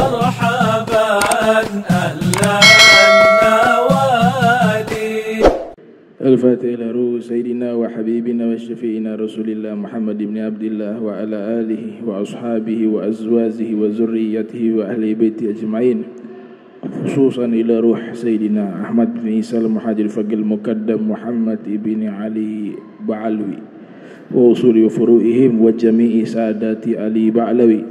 مرحبا أهلا النوادي. الفاتحة إلى روح سيدنا وحبيبنا وشفيعنا رسول الله محمد بن عبد الله وعلى آله وأصحابه وأزواجه وذريته وأهل بيته أجمعين، خصوصا إلى روح سيدنا أحمد بن عيسى المهاجر فقل المقدم محمد بن علي بعلوي وأصول وفروعهم وجميع سادات علي بعلوي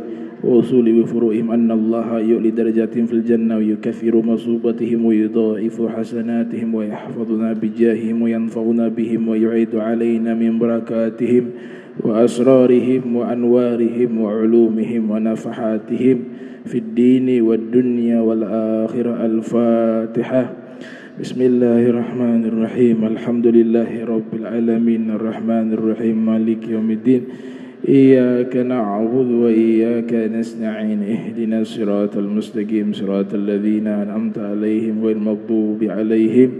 وأصول وفروعهم أن الله يؤلي درجاتهم في الجنة ويكفر مصوبتهم ويضاعف حسناتهم ويحفظنا بجاههم وينفعنا بهم ويعيد علينا من بركاتهم وأسرارهم وأنوارهم وعلومهم ونفحاتهم في الدين والدنيا والآخرة. الفاتحة. بسم الله الرحمن الرحيم. الحمد لله رب العالمين الرحمن الرحيم مالك يوم الدين إياك نعبد وإياك نستعين اهدنا الصراط المستقيم صراط الذين أنعمت عليهم غير المغضوب عليهم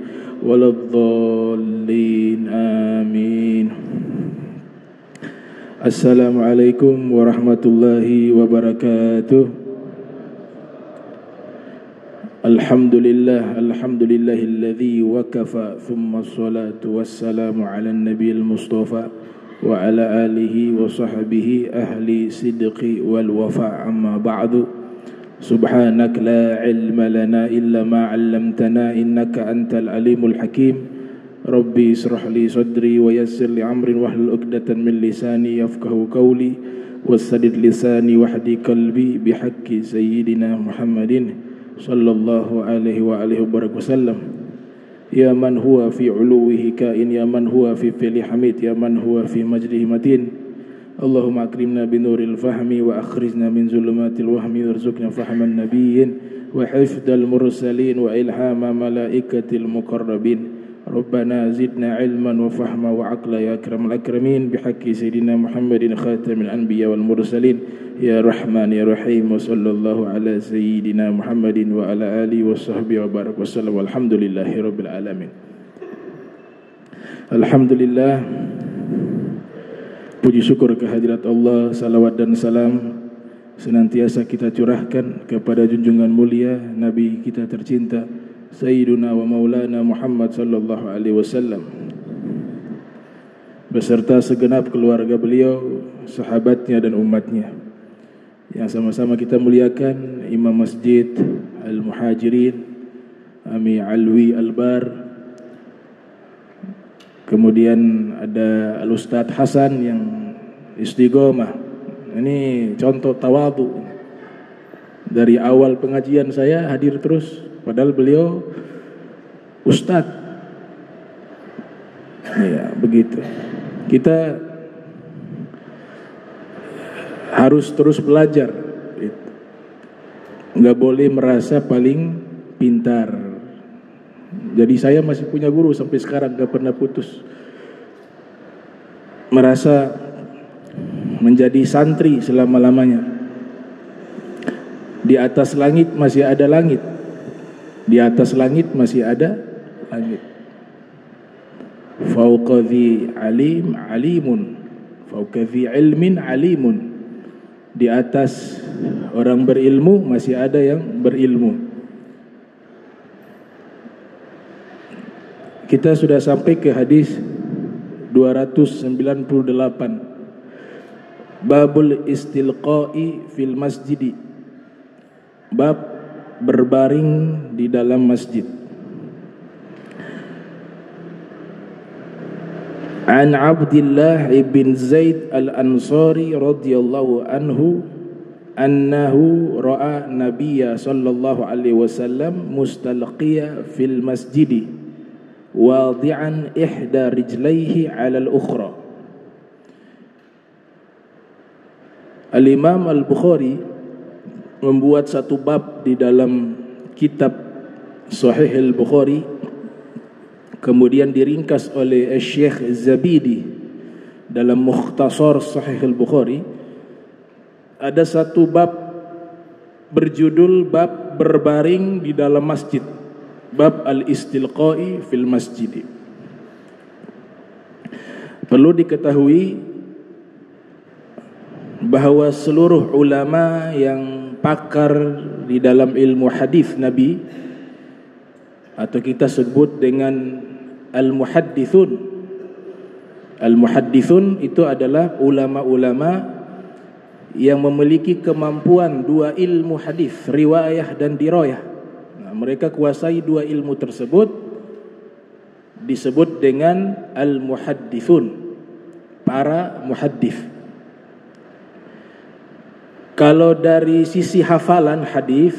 ولا الضالين آمين. السلام عليكم ورحمة الله وبركاته. Alhamdulillah alladzi wakafa thumma salatu wassalamu ala nabi al-mustafa wa ala alihi wa sahbihi ahli sidqi wal wafa. Amma ba'du. Subhanak la ilma lana illa ma 'allamtana innaka antal alimul hakim. Rabbi israh li sadri wa yassir li amri wahlul 'uqdatan min lisani yafqahu qawli wassadid lisani wahdi qalbi bihaqqi sayyidina Muhammadin sallallahu alaihi wa alihi wasallam. Ya man huwa fi uluwihi kain, ya man huwa fi fili hamid, ya man huwa fi majdihi matin. Allahumma akrimna binuril fahmi wa akhrijna min zulumatil wahmi warzuqna fahman nabiyyin wa hifdal mursalin wa ilhama malaikatil muqarrabin. Rabbana zidna ilman wa fahma wa aqla ya akramul akramin bihaqqi sayyidina Muhammadin khatamil anbiya wal mursalin. Ya Rahman ya Rahim wa sallallahu ala sayyidina Muhammadin wa ala alihi wa sahbihi wa barak wasallam. Walhamdulillahi rabbil alamin. Alhamdulillah, puji syukur kehadirat Allah, salawat dan salam senantiasa kita curahkan kepada junjungan mulia Nabi kita tercinta Sayyiduna wa Maulana Muhammad sallallahu alaihi wasallam beserta segenap keluarga beliau, sahabatnya dan umatnya yang sama-sama kita muliakan. Imam Masjid Al-Muhajirin Ami Alwi Albar, kemudian ada Al-Ustadz Hasan yang istiqomah. Ini contoh tawadhu. Dari awal pengajian saya hadir terus, padahal beliau ustadz. Ya, begitu. Kita harus terus belajar. Nggak boleh merasa paling pintar. Jadi saya masih punya guru sampai sekarang, nggak pernah putus. Merasa menjadi santri selama-lamanya. Di atas langit masih ada langit. Di atas langit masih ada langit. Fauqa dhi alim alimun, fauqa dhi ilmin alimun. Di atas orang berilmu masih ada yang berilmu. Kita sudah sampai ke hadis 298. Babul istilqa'i fil masjidi. Bab berbaring di dalam masjid. An Abdullah ibn Zaid al-Ansari radhiyallahu anhu annahu ra'a Nabiyya sallallahu alaihi wasallam mustalqiya fil masjidi wadi'an ihda rijlaihi 'ala al-ukhra. Al-Imam Al-Bukhari membuat satu bab di dalam kitab Sahih Al-Bukhari, kemudian diringkas oleh Syekh Zabidi dalam Mukhtasar Sahih Al-Bukhari. Ada satu bab berjudul bab berbaring di dalam masjid, bab al-istilqa'i fil masjid. Perlu diketahui bahwa seluruh ulama yang pakar di dalam ilmu hadis Nabi, atau kita sebut dengan al-muhaddithun. Al-muhaddithun itu adalah ulama-ulama yang memiliki kemampuan dua ilmu hadis, riwayah dan dirayah. Mereka kuasai dua ilmu tersebut, disebut dengan al-muhaddithun, para muhaddith. Kalau dari sisi hafalan hadis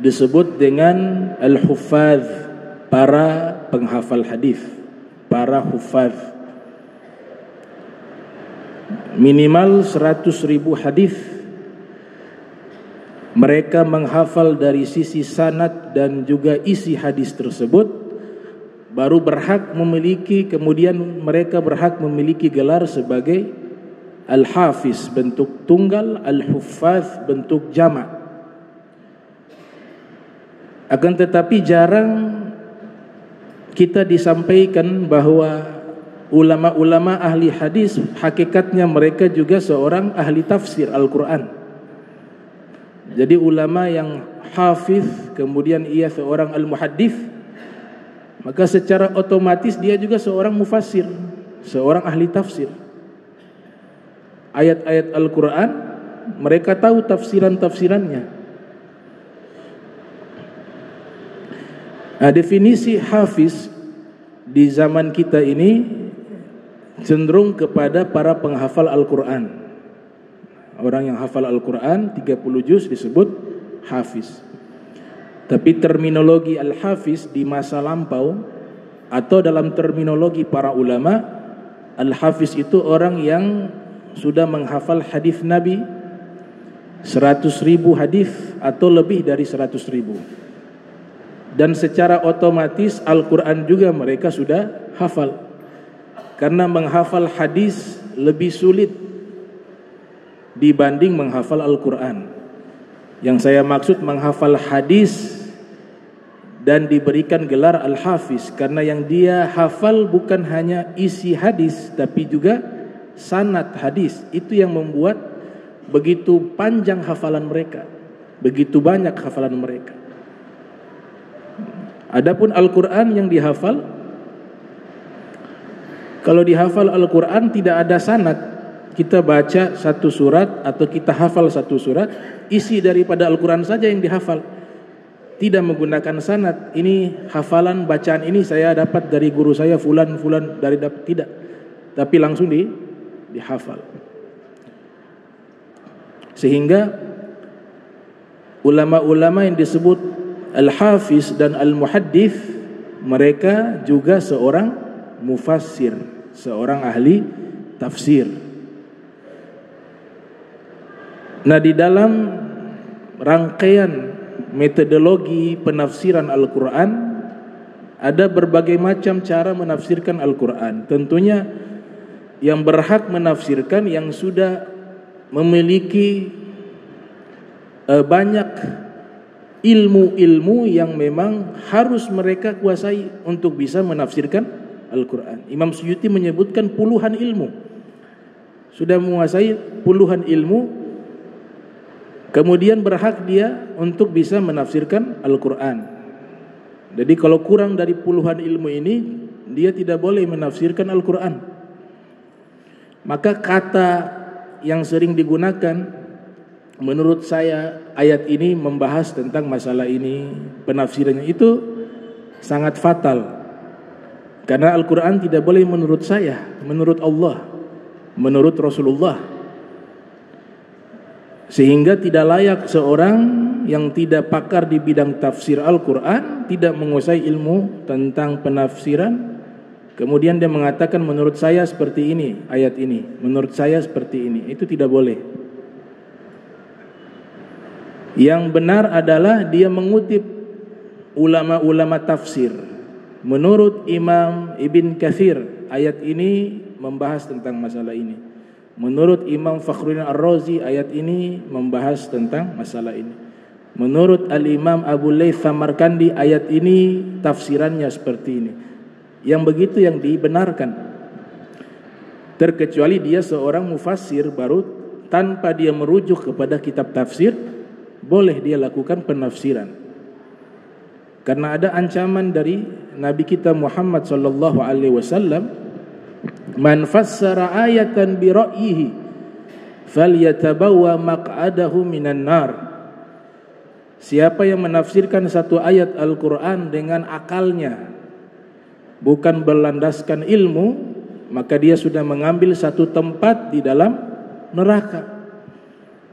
disebut dengan al-huffaz, para penghafal hadis, para huffaz. Minimal 100.000 hadis mereka menghafal dari sisi sanad dan juga isi hadis tersebut, baru berhak memiliki, kemudian mereka berhak memiliki gelar sebagai al-hafiz bentuk tunggal, al-huffaz bentuk jamak. Akan tetapi jarang kita disampaikan bahwa ulama-ulama ahli hadis hakikatnya mereka juga seorang ahli tafsir Al-Quran. Jadi ulama yang hafiz kemudian ia seorang al-muhaddith, maka secara otomatis dia juga seorang mufassir, seorang ahli tafsir. Ayat-ayat Al-Quran mereka tahu tafsiran-tafsirannya. Nah, definisi hafiz di zaman kita ini cenderung kepada para penghafal Al-Quran. Orang yang hafal Al-Quran 30 juz disebut hafiz. Tapi terminologi al-hafiz di masa lampau atau dalam terminologi para ulama, al-hafiz itu orang yang sudah menghafal hadis Nabi 100.000 hadis atau lebih dari 100.000. Dan secara otomatis Al-Quran juga mereka sudah hafal. Karena menghafal hadis lebih sulit dibanding menghafal Al-Quran. Yang saya maksud menghafal hadis dan diberikan gelar Al-Hafiz, karena yang dia hafal bukan hanya isi hadis tapi juga sanad hadis. Itu yang membuat begitu panjang hafalan mereka, begitu banyak hafalan mereka. Adapun Al-Quran yang dihafal, kalau dihafal Al-Quran tidak ada sanad. Kita baca satu surat atau kita hafal satu surat, isi daripada Al-Quran saja yang dihafal, tidak menggunakan sanad. Ini hafalan bacaan ini saya dapat dari guru saya fulan dari tidak, tapi langsung dihafal. Sehingga ulama-ulama yang disebut al-hafiz dan al-muhaddith mereka juga seorang mufassir, seorang ahli tafsir. Nah, di dalam rangkaian metodologi penafsiran Al-Quran ada berbagai macam cara menafsirkan Al-Quran. Tentunya yang berhak menafsirkan yang sudah memiliki banyak ilmu-ilmu yang memang harus mereka kuasai untuk bisa menafsirkan Al-Quran. Imam Suyuti menyebutkan puluhan ilmu, sudah menguasai puluhan ilmu, kemudian berhak dia untuk bisa menafsirkan Al-Quran. Jadi kalau kurang dari puluhan ilmu ini, dia tidak boleh menafsirkan Al-Quran. Maka kata yang sering digunakan, menurut saya ayat ini membahas tentang masalah ini, penafsirannya itu sangat fatal. Karena Al-Quran tidak boleh menurut saya, menurut Allah, menurut Rasulullah. Sehingga tidak layak seorang yang tidak pakar di bidang tafsir Al-Quran, tidak menguasai ilmu tentang penafsiran, kemudian dia mengatakan menurut saya seperti ini ayat ini, menurut saya seperti ini. Itu tidak boleh. Yang benar adalah dia mengutip ulama-ulama tafsir. Menurut Imam Ibn Katsir, ayat ini membahas tentang masalah ini. Menurut Imam Fakhruddin Ar-Razi, ayat ini membahas tentang masalah ini. Menurut Al-Imam Abu Layth Samarkandi, ayat ini tafsirannya seperti ini. Yang begitu yang dibenarkan. Terkecuali dia seorang mufassir, baru tanpa dia merujuk kepada kitab tafsir, boleh dia lakukan penafsiran. Karena ada ancaman dari Nabi kita Muhammad sallallahu alaihi wasallam, man fassara ayatan bi ra'yihi falyatabawwa maq'adahu minan nar. Siapa yang menafsirkan satu ayat Al-Qur'an dengan akalnya, bukan berlandaskan ilmu, maka dia sudah mengambil satu tempat di dalam neraka.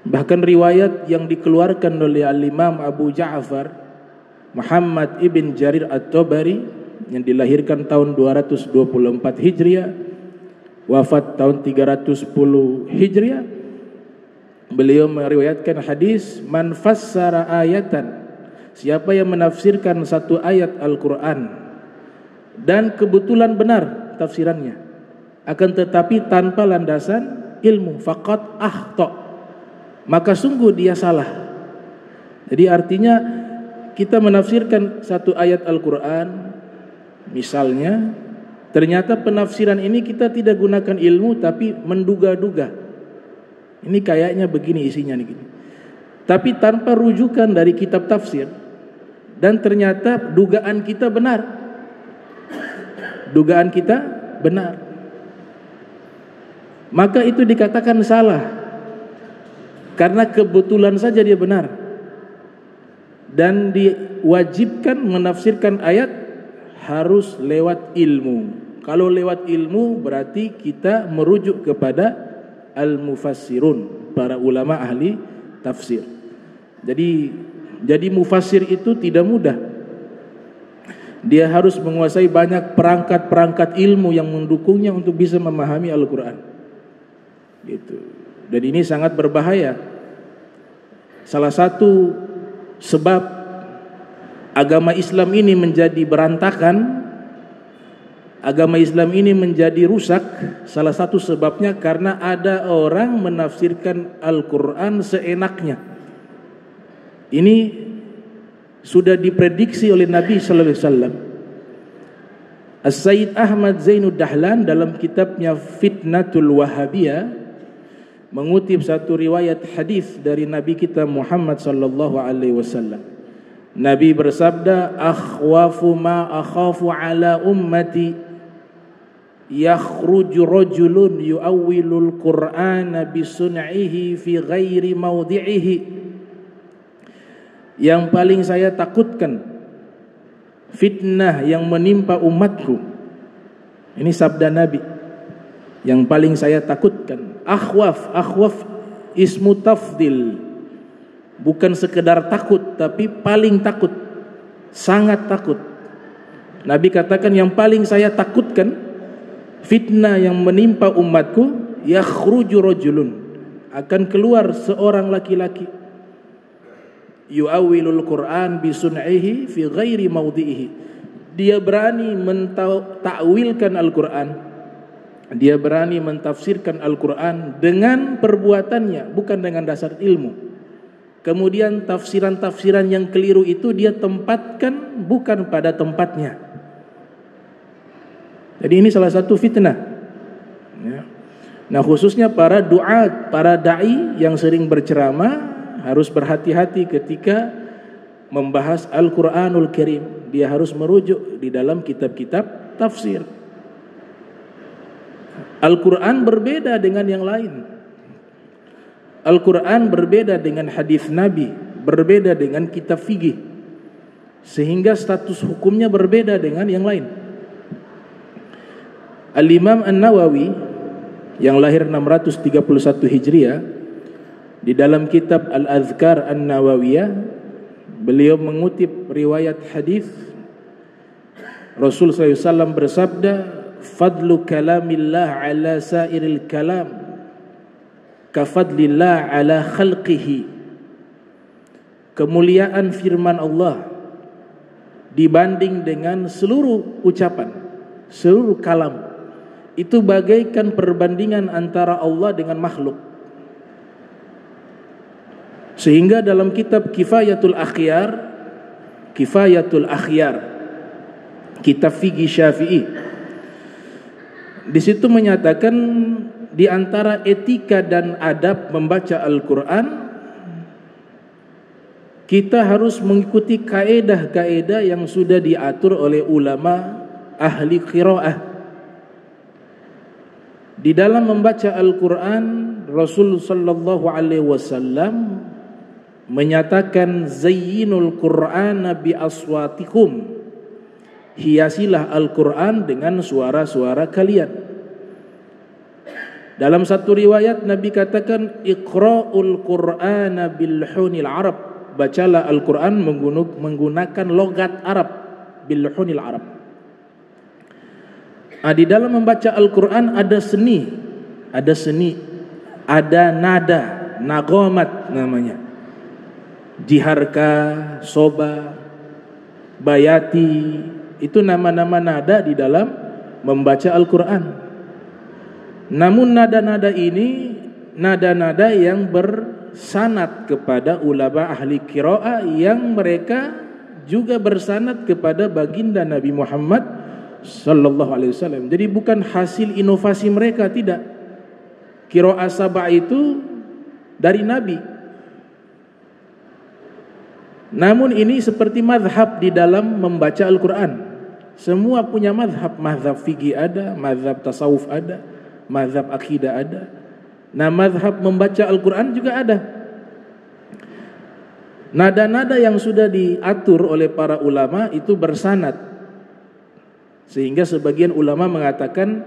Bahkan riwayat yang dikeluarkan oleh Al-Imam Abu Ja'far Muhammad ibn Jarir At-Tabari yang dilahirkan tahun 224 Hijriah, wafat tahun 310 Hijriah, beliau meriwayatkan hadis, man fassara ayatan, siapa yang menafsirkan satu ayat Al-Quran dan kebetulan benar tafsirannya, akan tetapi tanpa landasan ilmu, faqad akhta, maka sungguh dia salah. Jadi artinya kita menafsirkan satu ayat Al-Quran misalnya, ternyata penafsiran ini kita tidak gunakan ilmu tapi menduga-duga, ini kayaknya begini isinya nih gini, tapi tanpa rujukan dari kitab tafsir, dan ternyata dugaan kita benar, maka itu dikatakan salah karena kebetulan saja dia benar, dan diwajibkan menafsirkan ayat harus lewat ilmu. Kalau lewat ilmu berarti kita merujuk kepada al-mufassirun, para ulama ahli tafsir. Jadi mufassir itu tidak mudah. Dia harus menguasai banyak perangkat-perangkat ilmu yang mendukungnya untuk bisa memahami Al-Quran. Gitu. Dan ini sangat berbahaya. Salah satu sebab agama Islam ini menjadi berantakan, agama Islam ini menjadi rusak, salah satu sebabnya karena ada orang menafsirkan Al-Quran seenaknya. Ini sudah diprediksi oleh Nabi sallallahu alaihi wasallam. As-Sayyid Ahmad Zainud Dahlan dalam kitabnya Fitnatul Wahabiyah mengutip satu riwayat hadis dari Nabi kita Muhammad sallallahu alaihi wasallam. Nabi bersabda, akhwafu ma akhafu ala ummati yakhruju rajulun yu'awwilul Qur'ana bisun'ihi fi ghairi mawdi'ihi. Yang paling saya takutkan fitnah yang menimpa umatku. Ini sabda Nabi. Yang paling saya takutkan, akhwaf ismu tafdil, bukan sekedar takut tapi paling takut, sangat takut. Nabi katakan yang paling saya takutkan fitnah yang menimpa umatku, yakhruju rajulun, akan keluar seorang laki-laki, yu'awwilul Qur'an bisun'ihi fi ghairi mawdi'ihi, dia berani mentakwilkan Al-Quran, dia berani mentafsirkan Al-Quran dengan perbuatannya, bukan dengan dasar ilmu. Kemudian tafsiran-tafsiran yang keliru itu dia tempatkan bukan pada tempatnya. Jadi ini salah satu fitnah. Nah khususnya para duat, para da'i yang sering berceramah harus berhati-hati ketika membahas Al-Quranul Karim. Dia harus merujuk di dalam kitab-kitab tafsir. Al-Quran berbeda dengan yang lain. Al-Quran berbeda dengan hadis Nabi, berbeda dengan kitab fikih, sehingga status hukumnya berbeda dengan yang lain. Al-Imam An-Nawawi yang lahir 631 Hijriah, di dalam kitab Al-Adhkar An-Nawawiyah, beliau mengutip riwayat hadis Rasul SAW bersabda, fadlu kalamillah ala sairil kalam kafadlillah ala khalqihi. Kemuliaan firman Allah dibanding dengan seluruh ucapan, seluruh kalam, itu bagaikan perbandingan antara Allah dengan makhluk. Sehingga dalam kitab Kifayatul Akhyar, kitab fikih Syafi'i, di situ menyatakan di antara etika dan adab membaca Al-Quran, kita harus mengikuti kaedah-kaedah yang sudah diatur oleh ulama ahli qiraah. Di dalam membaca Al-Quran, Rasul sallallahu alaihi wasallam menyatakan, zayyinul Qur'ana bi aswatikum, hiasilah Al-Quran dengan suara-suara kalian. Dalam satu riwayat Nabi katakan, iqra'ul Qur'ana bil hunil Arab, bacalah Al-Quran menggunakan logat Arab, bil hunil Arab. Di dalam membaca Al-Quran ada seni, ada nada, nagomat namanya, jiharka, soba, bayati, itu nama-nama nada di dalam membaca Al-Quran. Namun nada-nada ini nada-nada yang bersanad kepada ulama ahli qiraah, yang mereka juga bersanad kepada baginda Nabi Muhammad sallallahu alaihi wasallam. Jadi bukan hasil inovasi mereka, tidak. Qiraah sab'ah itu dari Nabi. Namun ini seperti madhab di dalam membaca Al-Quran. Semua punya madhab, madhab fikih ada, madhab tasawuf ada, madhab akidah ada. Nah, madhab membaca Al-Quran juga ada. Nada-nada yang sudah diatur oleh para ulama itu bersanad, sehingga sebagian ulama mengatakan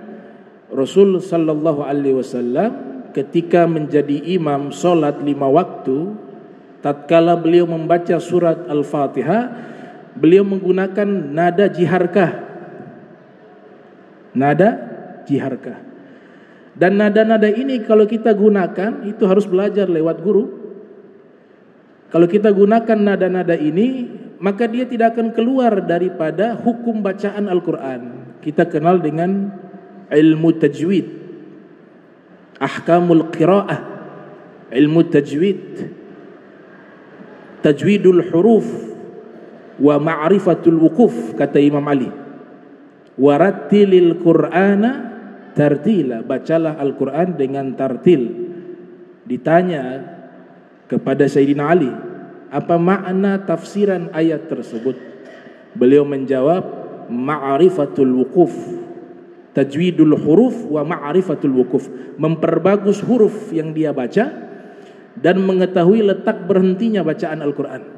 Rasul sallallahu alaihi wasallam ketika menjadi imam solat 5 waktu, tatkala beliau membaca surat Al-Fatihah, beliau menggunakan nada jiharkah. Nada jiharkah. Dan nada-nada ini kalau kita gunakan itu harus belajar lewat guru. Kalau kita gunakan nada-nada ini, maka dia tidak akan keluar daripada hukum bacaan Al-Quran. Kita kenal dengan ilmu tajwid, ahkamul qiraah, ilmu tajwid, tajwidul huruf wa ma'rifatul wuquf, kata Imam Ali. Warattilil Qur'ana tartila, bacalah Al-Quran dengan tartil. Ditanya kepada Sayyidina Ali, apa makna tafsiran ayat tersebut? Beliau menjawab, ma'rifatul wuquf, tajwidul huruf wa ma'rifatul wuquf, memperbagus huruf yang dia baca dan mengetahui letak berhentinya bacaan Al-Quran.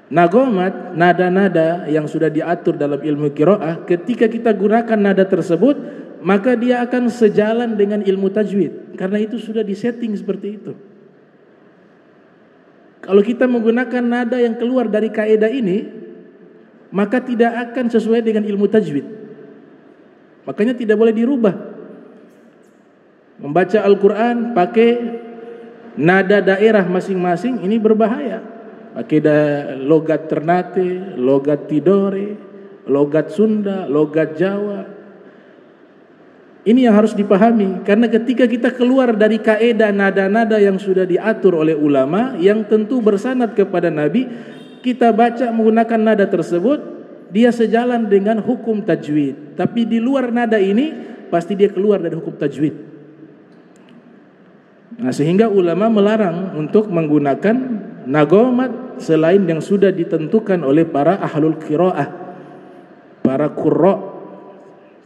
Nagomat, nada-nada yang sudah diatur dalam ilmu qiraah, ketika kita gunakan nada tersebut, maka dia akan sejalan dengan ilmu tajwid, karena itu sudah disetting seperti itu. Kalau kita menggunakan nada yang keluar dari kaidah ini, maka tidak akan sesuai dengan ilmu tajwid. Makanya tidak boleh dirubah. Membaca Al-Quran pakai nada daerah masing-masing ini berbahaya. Pakai logat Ternate, logat Tidore, logat Sunda, logat Jawa. Ini yang harus dipahami, karena ketika kita keluar dari kaidah nada-nada yang sudah diatur oleh ulama, yang tentu bersanad kepada Nabi, kita baca menggunakan nada tersebut, dia sejalan dengan hukum tajwid. Tapi di luar nada ini, pasti dia keluar dari hukum tajwid. Nah, sehingga ulama melarang untuk menggunakan nagomat selain yang sudah ditentukan oleh para ahlul qiraah, para qurra,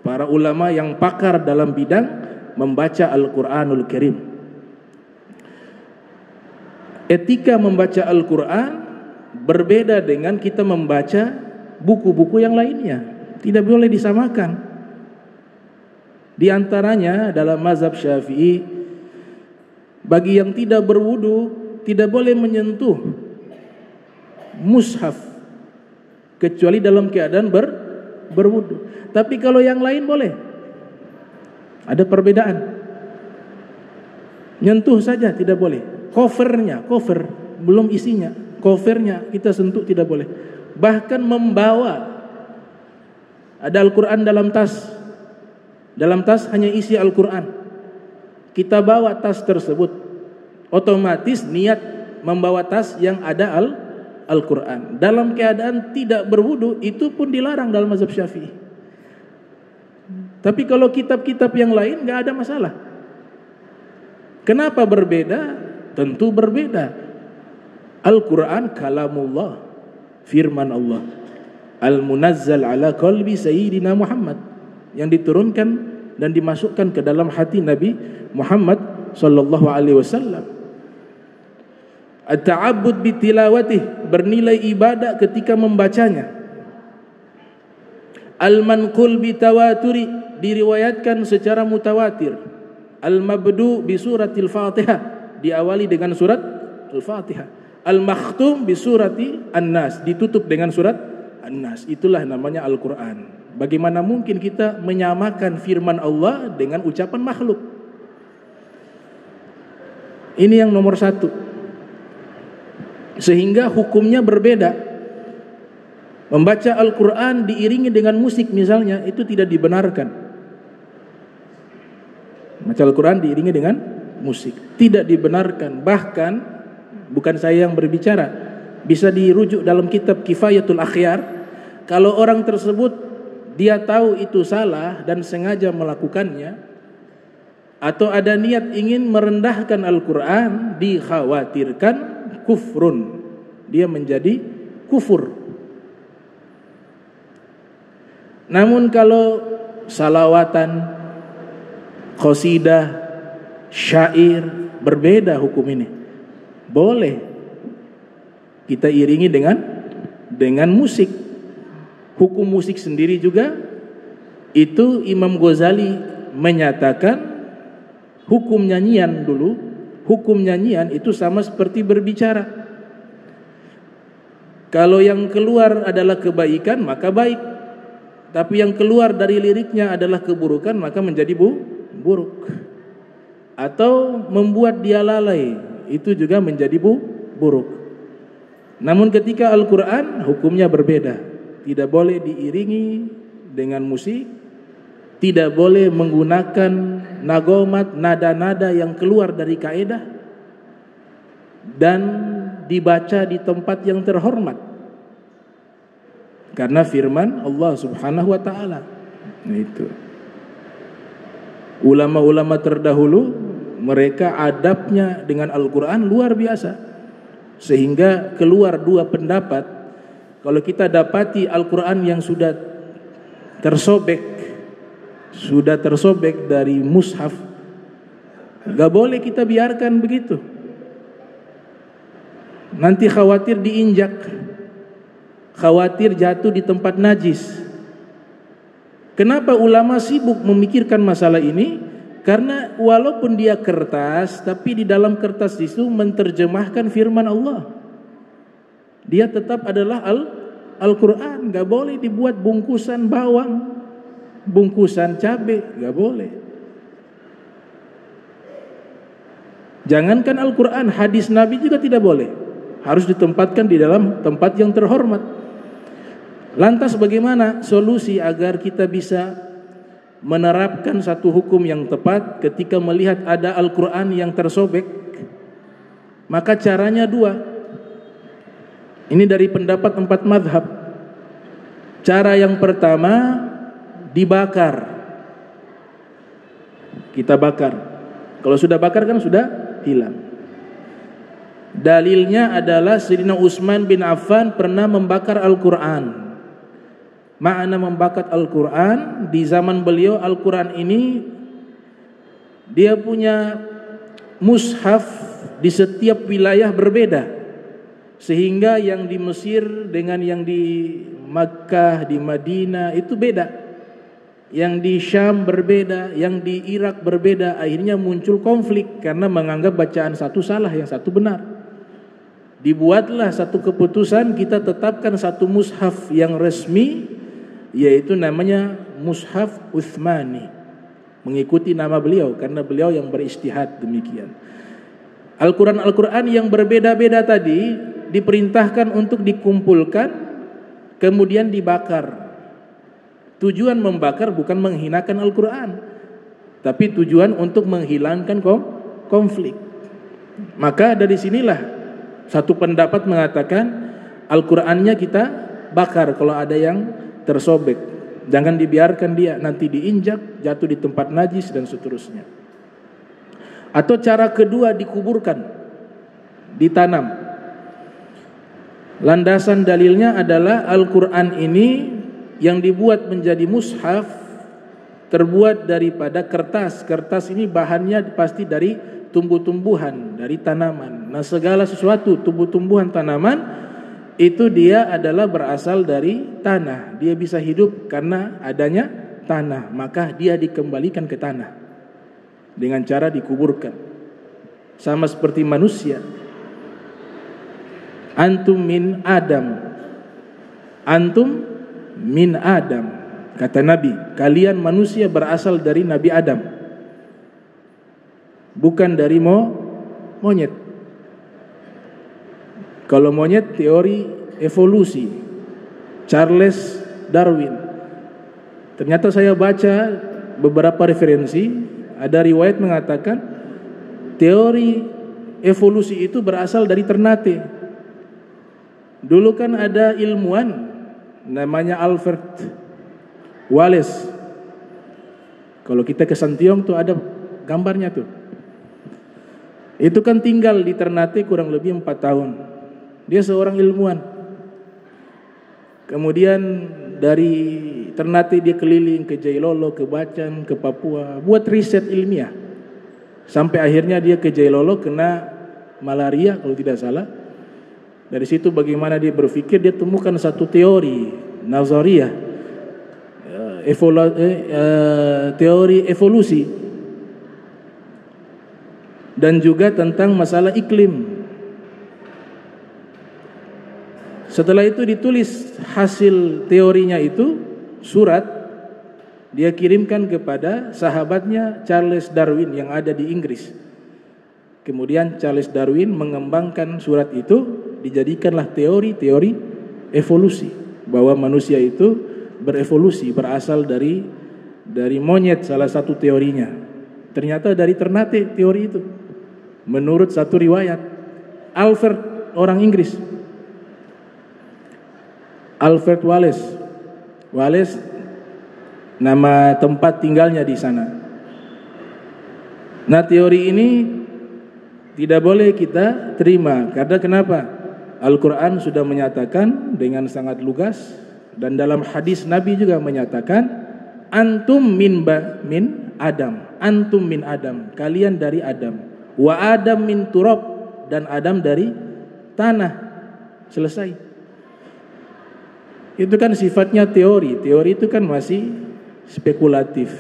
para ulama yang pakar dalam bidang membaca Al-Quranul Karim. Etika membaca Al-Quran berbeda dengan kita membaca buku-buku yang lainnya. Tidak boleh disamakan. Di antaranya dalam mazhab Syafi'i, bagi yang tidak berwudu tidak boleh menyentuh mushaf kecuali dalam keadaan berwudu. Tapi kalau yang lain boleh. Ada perbedaan. Nyentuh saja tidak boleh. Cover belum isinya, covernya kita sentuh tidak boleh. Bahkan membawa, ada Al-Quran dalam tas. Dalam tas hanya isi Al-Quran. Kita bawa tas tersebut, otomatis niat membawa tas yang ada Al-Quran. Dalam keadaan tidak berwudu, itu pun dilarang dalam mazhab Syafi'i. Tapi kalau kitab-kitab yang lain nggak ada masalah. Kenapa berbeda? Tentu berbeda. Al-Quran kalamullah, firman Allah. Al-munazzal ala qalbi Sayyidina Muhammad, yang diturunkan dan dimasukkan ke dalam hati Nabi Muhammad sallallahu alaihi wasallam. At-ta'abbud bitilawatih, bernilai ibadah ketika membacanya. Al-manqul bitawaturi, diriwayatkan secara mutawatir. Al-mabdu bi suratil Fatihah, diawali dengan surat Al-Fatihah. Al-makhtum bi surati An-Nas, ditutup dengan surat An-Nas. Itulah namanya Al-Quran. Bagaimana mungkin kita menyamakan firman Allah dengan ucapan makhluk? Ini yang nomor satu. Sehingga hukumnya berbeda. Membaca Al-Quran diiringi dengan musik misalnya, itu tidak dibenarkan. Membaca Al-Quran diiringi dengan musik tidak dibenarkan. Bahkan bukan saya yang berbicara, bisa dirujuk dalam kitab Kifayatul Akhyar. Kalau orang tersebut dia tahu itu salah dan sengaja melakukannya, atau ada niat ingin merendahkan Al-Quran, dikhawatirkan kufrun, dia menjadi kufur. Namun kalau salawatan, qasidah, syair, berbeda hukum ini. Boleh kita iringi dengan musik. Hukum musik sendiri juga itu Imam Ghazali menyatakan hukum nyanyian dulu, hukum nyanyian itu sama seperti berbicara. Kalau yang keluar adalah kebaikan maka baik. Tapi yang keluar dari liriknya adalah keburukan, maka menjadi buruk. Atau membuat dia lalai, itu juga menjadi buruk. Namun ketika Al-Quran, hukumnya berbeda. Tidak boleh diiringi dengan musik, tidak boleh menggunakan nagomat, nada-nada yang keluar dari kaidah, dan dibaca di tempat yang terhormat. Karena firman Allah subhanahu wa ta'ala. Nah itu. Ulama-ulama terdahulu, mereka adabnya dengan Al-Quran luar biasa. Sehingga keluar dua pendapat. Kalau kita dapati Al-Quran yang sudah tersobek dari mushaf, gak boleh kita biarkan begitu. Nanti khawatir diinjak, khawatir jatuh di tempat najis. Kenapa ulama sibuk memikirkan masalah ini? Karena walaupun dia kertas, tapi di dalam kertas itu menerjemahkan firman Allah. Dia tetap adalah Al-Quran. Gak boleh dibuat bungkusan bawang, bungkusan cabai, gak boleh. Jangankan Al-Quran, hadis Nabi juga tidak boleh. Harus ditempatkan di dalam tempat yang terhormat. Lantas bagaimana solusi agar kita bisa menerapkan satu hukum yang tepat ketika melihat ada Al-Quran yang tersobek? Maka caranya dua. Ini dari pendapat 4 madhab. Cara yang pertama, dibakar. Kita bakar. Kalau sudah bakar kan sudah hilang. Dalilnya adalah Sayyidina Utsman bin Affan pernah membakar Al-Quran. Makna membakar Al-Quran, di zaman beliau Al-Quran ini dia punya mushaf di setiap wilayah berbeda. Sehingga yang di Mesir dengan yang di Makkah, di Madinah itu beda. Yang di Syam berbeda, yang di Irak berbeda. Akhirnya muncul konflik karena menganggap bacaan satu salah, yang satu benar. Dibuatlah satu keputusan, kita tetapkan satu mushaf yang resmi, yaitu namanya Mushaf Utsmani, mengikuti nama beliau karena beliau yang beristihad demikian. Al-Quran yang berbeda-beda tadi diperintahkan untuk dikumpulkan kemudian dibakar. Tujuan membakar bukan menghinakan Al-Quran, tapi tujuan untuk menghilangkan konflik. Maka dari sinilah satu pendapat mengatakan Al-Qurannya kita bakar kalau ada yang tersobek. Jangan dibiarkan dia nanti diinjak, jatuh di tempat najis dan seterusnya. Atau cara kedua, dikuburkan, ditanam. Landasan dalilnya adalah Al-Quran ini yang dibuat menjadi mushaf terbuat daripada kertas. Kertas ini bahannya pasti dari tumbuh-tumbuhan, dari tanaman. Nah, segala sesuatu tumbuh-tumbuhan, tanaman itu dia adalah berasal dari tanah. Dia bisa hidup karena adanya tanah, maka dia dikembalikan ke tanah dengan cara dikuburkan. Sama seperti manusia. Antum min Adam. Antum min Adam. Kata Nabi, kalian manusia berasal dari Nabi Adam, bukan dari monyet. Kalau monyet teori evolusi Charles Darwin. Ternyata saya baca beberapa referensi, ada riwayat mengatakan teori evolusi itu berasal dari Ternate. Dulu kan ada ilmuwan namanya Alfred Wallace. Kalau kita ke Santiong tuh ada gambarnya tuh. Itu kan tinggal di Ternate kurang lebih 4 tahun. Dia seorang ilmuwan. Kemudian dari Ternate dia keliling ke Jailolo, ke Bacan, ke Papua, buat riset ilmiah. Sampai akhirnya dia ke Jailolo kena malaria kalau tidak salah. Dari situ bagaimana dia berpikir, dia temukan satu teori nazariyah, teori evolusi, dan juga tentang masalah iklim. Setelah itu ditulis hasil teorinya itu, surat, dia kirimkan kepada sahabatnya Charles Darwin yang ada di Inggris. Kemudian Charles Darwin mengembangkan surat itu, dijadikanlah teori evolusi, bahwa manusia itu berevolusi, berasal dari monyet, salah satu teorinya. Ternyata dari Ternate teori itu, menurut satu riwayat. Alfred, orang Inggris, Alfred Wallace nama tempat tinggalnya di sana. Nah, teori ini tidak boleh kita terima. Karena kenapa? Al-Quran sudah menyatakan dengan sangat lugas, dan dalam hadis Nabi juga menyatakan, antum min Adam, antum min Adam, kalian dari Adam, wa Adam min turab, dan Adam dari tanah. Selesai. Itu kan sifatnya teori. Teori itu kan masih spekulatif.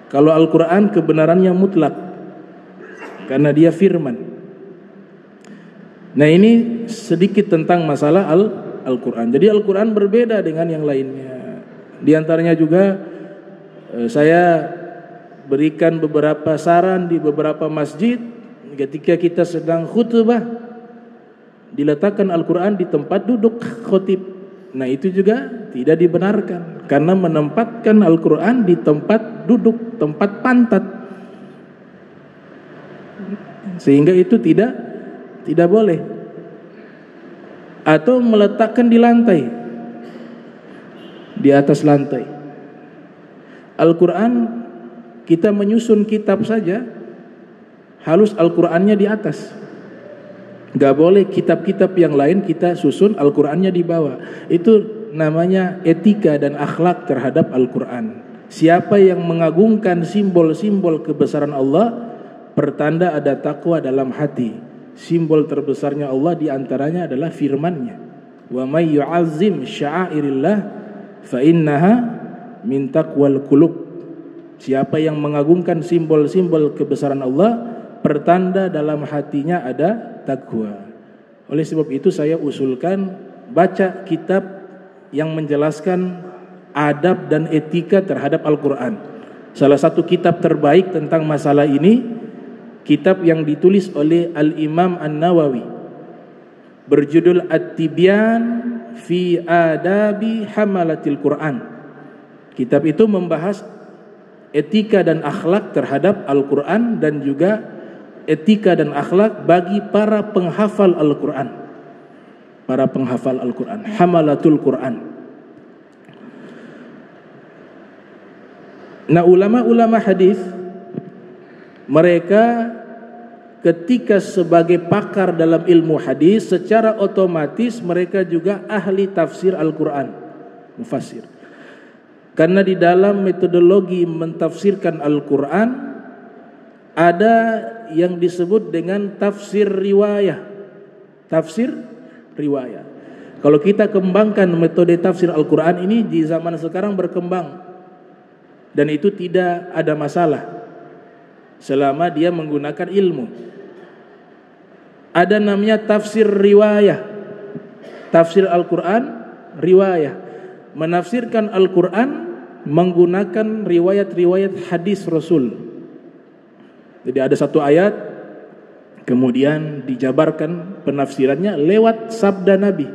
Kalau Al-Quran kebenarannya mutlak, karena dia firman. Nah, ini sedikit tentang masalah Al-Quran. Jadi Al-Quran berbeda dengan yang lainnya. Di antaranya juga saya berikan beberapa saran di beberapa masjid, ketika kita sedang khutbah, diletakkan Al-Quran di tempat duduk khotib. Nah, itu juga tidak dibenarkan, karena menempatkan Al-Quran di tempat duduk, tempat pantat, sehingga itu tidak boleh. Atau meletakkan di lantai, di atas lantai. Al-Quran kita menyusun kitab saja, halus Al-Qurannya di atas. Gak boleh kitab-kitab yang lain kita susun Al-Qurannya di bawah. Itu namanya etika dan akhlak terhadap Al-Quran. Siapa yang mengagungkan simbol-simbol kebesaran Allah, pertanda ada takwa dalam hati. Simbol terbesarnya Allah diantaranya adalah firman-Nya. Wa may yu'azzim sya'airillah fa innaha min taqwal qulub. Siapa yang mengagungkan simbol-simbol kebesaran Allah, pertanda dalam hatinya ada takwa. Oleh sebab itu saya usulkan baca kitab yang menjelaskan adab dan etika terhadap Al-Quran. Salah satu kitab terbaik tentang masalah ini, kitab yang ditulis oleh Al-Imam An-Nawawi, berjudul At-Tibyan fi Adabi Hamalatil Quran. Kitab itu membahas etika dan akhlak terhadap Al-Quran, dan juga etika dan akhlak bagi para penghafal Al-Quran. Para penghafal Al-Quran, Hamalatul Quran. Nah, ulama-ulama hadis mereka ketika sebagai pakar dalam ilmu hadis, secara otomatis mereka juga ahli tafsir Al-Quran, mufassir. Karena di dalam metodologi mentafsirkan Al-Quran ada yang disebut dengan tafsir riwayah. Tafsir riwayah. Kalau kita kembangkan metode tafsir Al-Quran ini di zaman sekarang berkembang, dan itu tidak ada masalah selama dia menggunakan ilmu. Ada namanya tafsir riwayah. Tafsir Al-Quran riwayah, menafsirkan Al-Quran menggunakan riwayat-riwayat hadis Rasul. Jadi ada satu ayat, kemudian dijabarkan penafsirannya lewat sabda Nabi.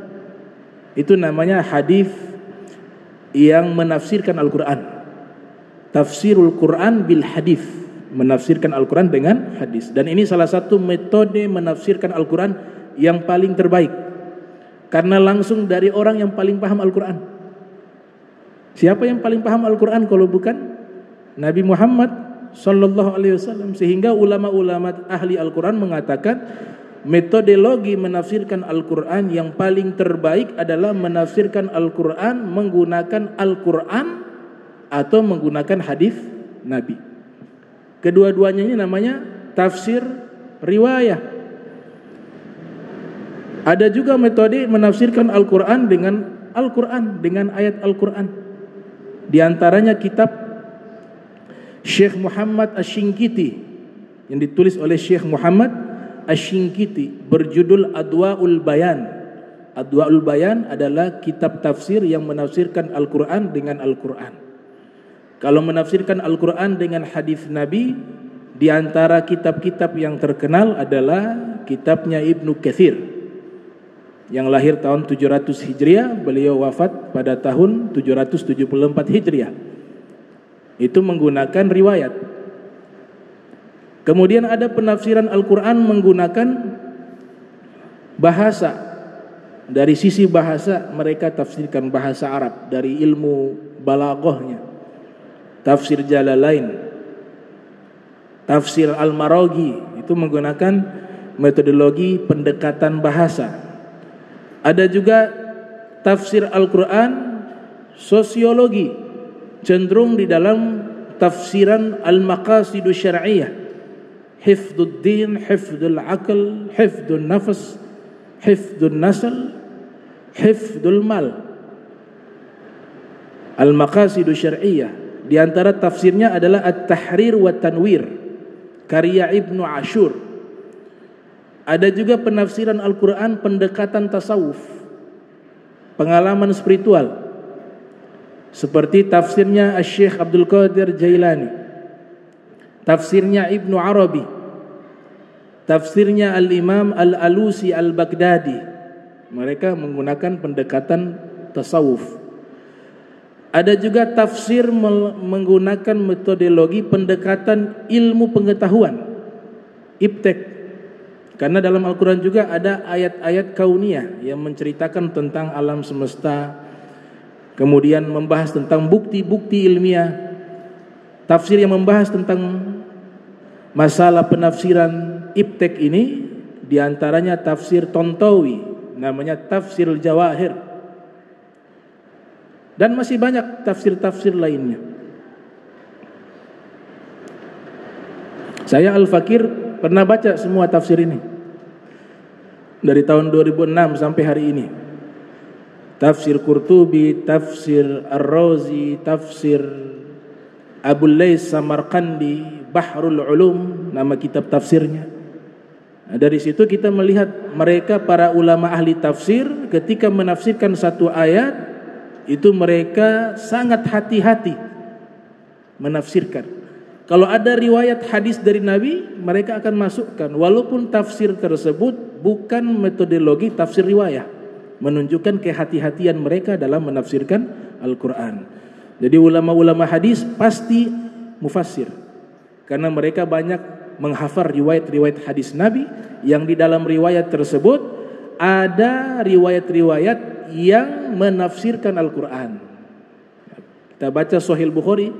Itu namanya hadis yang menafsirkan Al-Quran. Tafsirul Quran bil hadis, menafsirkan Al-Quran dengan hadis. Dan ini salah satu metode menafsirkan Al-Quran yang paling terbaik, karena langsung dari orang yang paling paham Al-Quran. Siapa yang paling paham Al-Quran kalau bukan Nabi Muhammad sallallahu alaihi wasallam? Sehingga ulama-ulama ahli Al-Quran mengatakan metodologi menafsirkan Al-Quran yang paling terbaik adalah menafsirkan Al-Quran menggunakan Al-Quran atau menggunakan hadis Nabi. Kedua-duanya ini namanya tafsir riwayah. Ada juga metode menafsirkan Al-Quran dengan ayat Al-Quran. Di antaranya kitab Syekh Muhammad Asy-Syinkiti yang ditulis oleh Syekh Muhammad Asy-Syinkiti berjudul Adwaul Bayan. Adwaul Bayan adalah kitab tafsir yang menafsirkan Al-Quran dengan Al-Quran. Kalau menafsirkan Al-Quran dengan hadis Nabi, di antara kitab-kitab yang terkenal adalah kitabnya Ibnu Katsir yang lahir tahun 700 Hijriah, beliau wafat pada tahun 774 Hijriah. Itu menggunakan riwayat. Kemudian ada penafsiran Al-Quran menggunakan bahasa. Dari sisi bahasa mereka tafsirkan bahasa Arab dari ilmu balaghahnya. Tafsir Jalalain, tafsir Al-Maraghi itu menggunakan metodologi pendekatan bahasa. Ada juga tafsir Al-Quran sosiologi, cenderung di dalam tafsiran Al-Maqasidu Syar'iyah, hifdzud din, hifdzul aql, hifdzun nafas, hifdzun nasl, hifdzul mal. Al-Maqasidu Syar'iyah. Di antara tafsirnya adalah At-Tahrir wa Tanwir, karya Ibnu Ashur. Ada juga penafsiran Al-Quran pendekatan tasawuf, pengalaman spiritual, seperti tafsirnya Syekh Abdul Qadir Jailani, tafsirnya Ibnu Arabi, tafsirnya Al-Imam Al-Alusi Al-Baghdadi. Mereka menggunakan pendekatan tasawuf. Ada juga tafsir menggunakan metodologi pendekatan ilmu pengetahuan, iptek. Karena dalam Al-Quran juga ada ayat-ayat kauniyah yang menceritakan tentang alam semesta, kemudian membahas tentang bukti-bukti ilmiah. Tafsir yang membahas tentang masalah penafsiran iptek ini diantaranya tafsir Tontawi, namanya tafsir Jawahir. Dan masih banyak tafsir-tafsir lainnya. Saya Al-Fakir pernah baca semua tafsir ini dari tahun 2006 sampai hari ini. Tafsir Qurtubi, tafsir Ar-Razi, tafsir Abul Lais Samarqandi, Bahrul Ulum, nama kitab tafsirnya. Nah, dari situ kita melihat mereka para ulama ahli tafsir ketika menafsirkan satu ayat itu mereka sangat hati-hati menafsirkan. Kalau ada riwayat hadis dari Nabi, mereka akan masukkan walaupun tafsir tersebut bukan metodologi tafsir riwayah, menunjukkan kehati-hatian mereka dalam menafsirkan Al-Quran. Jadi ulama-ulama hadis pasti mufassir, karena mereka banyak menghafal riwayat-riwayat hadis Nabi yang di dalam riwayat tersebut ada riwayat-riwayat yang menafsirkan Al-Quran. Kita baca Sahih Bukhari,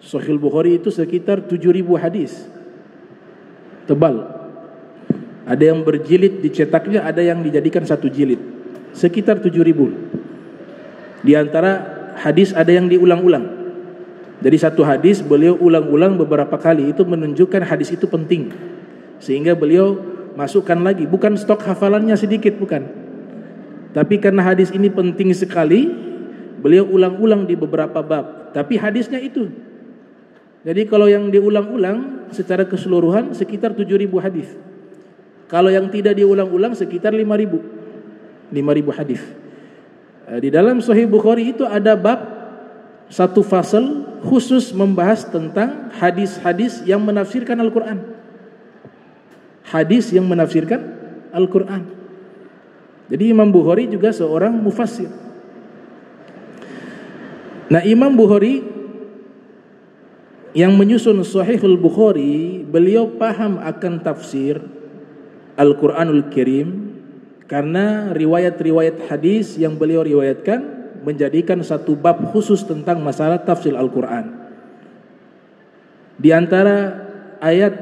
Sahih Bukhari itu sekitar 7.000 hadis. Tebal. Ada yang berjilid dicetaknya, ada yang dijadikan satu jilid. Sekitar 7.000. Di antara hadis ada yang diulang-ulang. Jadi satu hadis beliau ulang-ulang beberapa kali. Itu menunjukkan hadis itu penting. Sehingga beliau masukkan lagi. Bukan stok hafalannya sedikit, bukan. Tapi karena hadis ini penting sekali, beliau ulang-ulang di beberapa bab. Tapi hadisnya itu. Jadi kalau yang diulang-ulang secara keseluruhan sekitar 7.000 hadis. Kalau yang tidak diulang-ulang sekitar 5.000 hadis. Di dalam Sahih Bukhari itu ada bab, satu fasal khusus membahas tentang hadis-hadis yang menafsirkan Al-Quran. Hadis yang menafsirkan Al-Quran. Jadi Imam Bukhari juga seorang mufassir. Nah, Imam Bukhari yang menyusun Sahihul Bukhari, beliau paham akan tafsir Al-Quranul Karim karena riwayat-riwayat hadis yang beliau riwayatkan menjadikan satu bab khusus tentang masalah tafsir Al-Quran. Di antara ayat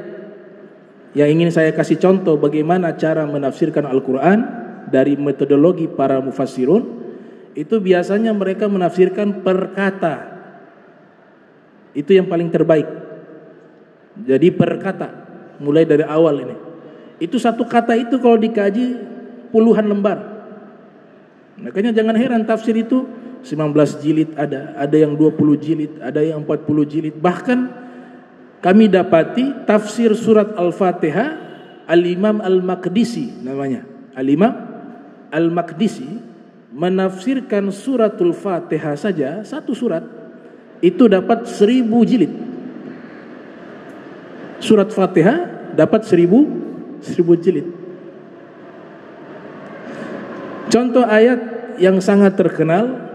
yang ingin saya kasih contoh bagaimana cara menafsirkan Al-Quran dari metodologi para mufassirun, itu biasanya mereka menafsirkan per kata. Itu yang paling terbaik. Jadi per kata, mulai dari awal ini. Itu satu kata itu kalau dikaji puluhan lembar. Makanya jangan heran tafsir itu 19 jilid ada yang 20 jilid, ada yang 40 jilid. Bahkan kami dapati tafsir surat Al-Fatihah Al-Imam Al-Maqdisi namanya. Al-Imam Al-Maqdisi menafsirkan suratul Fatihah saja, satu surat itu dapat 1000 jilid. Surat Fatihah dapat 1000 jilid. Contoh ayat yang sangat terkenal,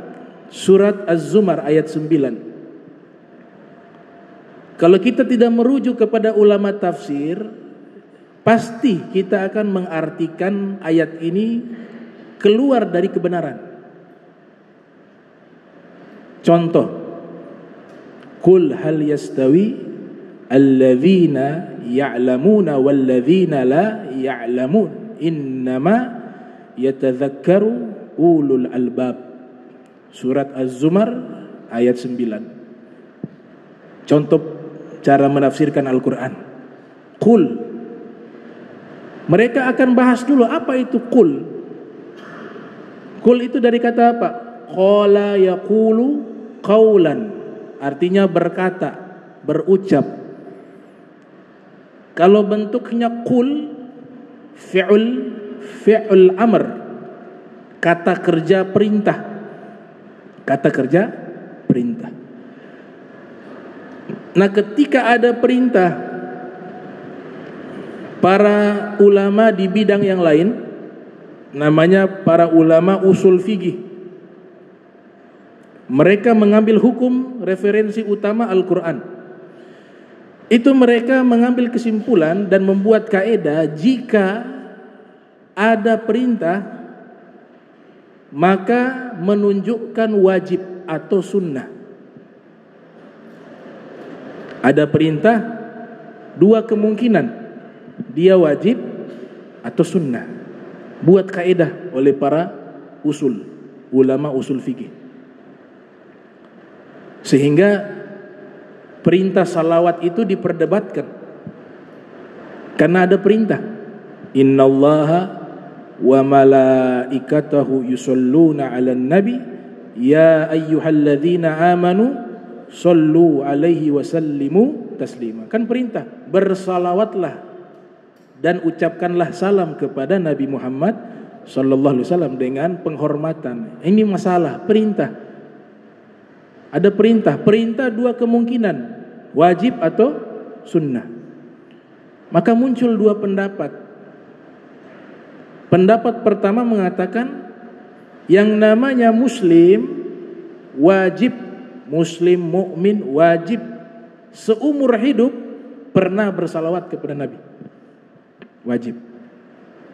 surat Az-Zumar ayat 9. Kalau kita tidak merujuk kepada ulama tafsir, pasti kita akan mengartikan ayat ini keluar dari kebenaran. Contoh, Qul hal yastawi alladzina ya'lamuna walladzina la ya'lamun innama yatadzakkaru ulul albab. Surat Az-Zumar ayat 9. Contoh cara menafsirkan Al-Quran. Qul. Mereka akan bahas dulu apa itu qul. Qul itu dari kata apa? Qala yaqulu qawlan. Artinya berkata, berucap. Kalau bentuknya qul, fi'ul amr, kata kerja perintah. Kata kerja perintah. Nah, ketika ada perintah, para ulama di bidang yang lain, namanya para ulama usul fikih, mereka mengambil hukum referensi utama Al-Quran. Itu mereka mengambil kesimpulan dan membuat kaidah, jika ada perintah maka menunjukkan wajib atau sunnah. Ada perintah, dua kemungkinan, dia wajib atau sunnah. Buat kaidah oleh para ulama usul fikih. Sehingga perintah salawat itu diperdebatkan karena ada perintah. Innallaha wa malaikatahu yusholluna 'alan nabi ya ayyuhalladzina amanu shollu 'alaihi wa sallimu taslima. Kan perintah, bersalawatlah dan ucapkanlah salam kepada Nabi Muhammad sallallahu alaihi wasallam dengan penghormatan. Ini masalah perintah. Ada perintah. Perintah dua kemungkinan, wajib atau sunnah. Maka muncul dua pendapat. Pendapat pertama mengatakan yang namanya muslim wajib, muslim mukmin wajib seumur hidup pernah bersalawat kepada Nabi. Wajib.